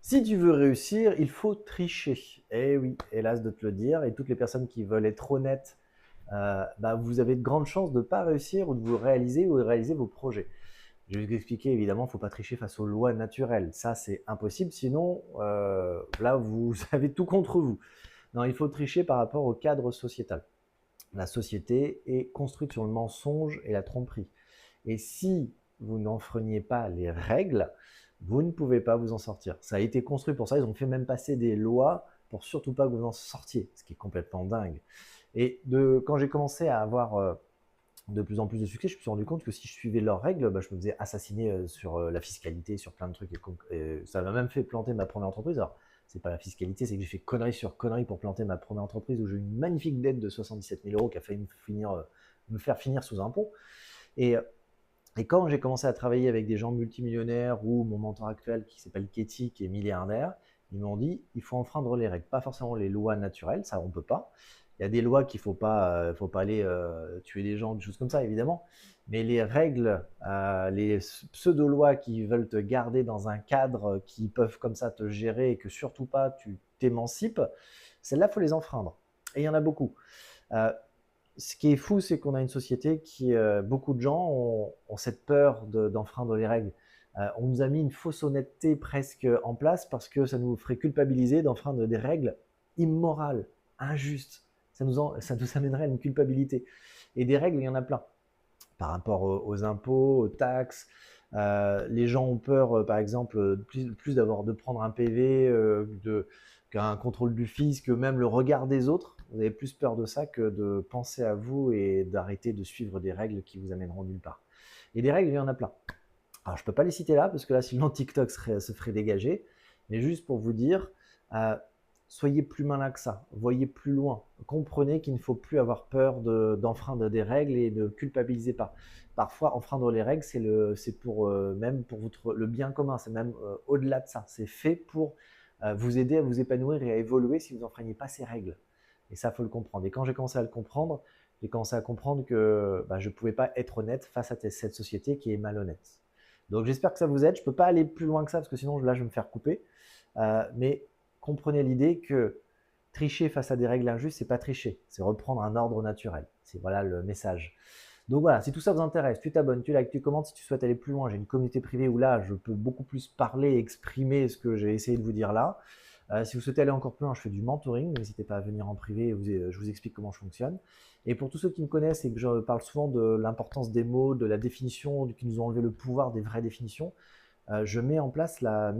Si tu veux réussir, il faut tricher. Eh oui, hélas de te le dire. Et toutes les personnes qui veulent être honnêtes, vous avez de grandes chances de ne pas réussir ou de vous réaliser ou de réaliser vos projets. Je vais vous expliquer, évidemment, il ne faut pas tricher face aux lois naturelles. Ça, c'est impossible. Sinon, là, vous avez tout contre vous. Non, il faut tricher par rapport au cadre sociétal. La société est construite sur le mensonge et la tromperie. Et si vous n'enfreigniez pas les règles, vous ne pouvez pas vous en sortir. Ça a été construit pour ça. Ils ont fait même passer des lois pour surtout pas que vous en sortiez, ce qui est complètement dingue. Et quand j'ai commencé à avoir de plus en plus de succès, je me suis rendu compte que si je suivais leurs règles, je me faisais assassiner sur la fiscalité, sur plein de trucs. Et ça m'a même fait planter ma première entreprise. Alors, c'est pas la fiscalité, c'est que j'ai fait connerie sur connerie pour planter ma première entreprise où j'ai eu une magnifique dette de 77 000 euros qui a failli me faire finir sous un pont. Et, et quand j'ai commencé à travailler avec des gens multimillionnaires ou mon mentor actuel qui s'appelle Katie, qui est milliardaire, ils m'ont dit il faut enfreindre les règles, pas forcément les lois naturelles, ça on peut pas. Il y a des lois qu'il faut pas aller tuer des gens, des choses comme ça évidemment, mais les règles, les pseudo-lois qui veulent te garder dans un cadre, qui peuvent comme ça te gérer et que surtout pas tu t'émancipes, celles-là faut les enfreindre. Et il y en a beaucoup. Euh, Ce qui est fou, c'est qu'on a une société qui, beaucoup de gens ont cette peur d'enfreindre les règles. On nous a mis une fausse honnêteté presque en place parce que ça nous ferait culpabiliser d'enfreindre des règles immorales, injustes. Ça nous amènerait à une culpabilité. Et des règles, il y en a plein. Par rapport aux impôts, aux taxes, les gens ont peur, par exemple, plus de prendre un PV, qu'un contrôle du fisc, même le regard des autres. Vous avez plus peur de ça que de penser à vous et d'arrêter de suivre des règles qui vous amèneront nulle part. Et des règles, il y en a plein. Alors, je ne peux pas les citer là, parce que là, sinon TikTok se ferait dégager. Mais juste pour vous dire, euh, soyez plus malin que ça, voyez plus loin. Comprenez qu'il ne faut plus avoir peur d'enfreindre des règles et ne culpabilisez pas. Parfois, enfreindre les règles, c'est pour même pour le bien commun, c'est même au-delà de ça. C'est fait pour vous aider à vous épanouir et à évoluer si vous n'enfreignez pas ces règles. Et ça, il faut le comprendre. Et quand j'ai commencé à le comprendre, j'ai commencé à comprendre que je ne pouvais pas être honnête face à cette société qui est malhonnête. Donc j'espère que ça vous aide. Je ne peux pas aller plus loin que ça parce que sinon là je vais me faire couper. Mais comprenez l'idée que tricher face à des règles injustes, c'est pas tricher, c'est reprendre un ordre naturel. C'est voilà le message. Donc voilà, si tout ça vous intéresse, tu t'abonnes, tu likes, tu commentes. Si tu souhaites aller plus loin, j'ai une communauté privée où là je peux beaucoup plus parler et exprimer ce que j'ai essayé de vous dire là. Si vous souhaitez aller encore plus loin, je fais du mentoring. N'hésitez pas à venir en privé, je vous explique comment je fonctionne. Et pour tous ceux qui me connaissent et que je parle souvent de l'importance des mots, de la définition, qui nous ont enlevé le pouvoir des vraies définitions, je mets en place la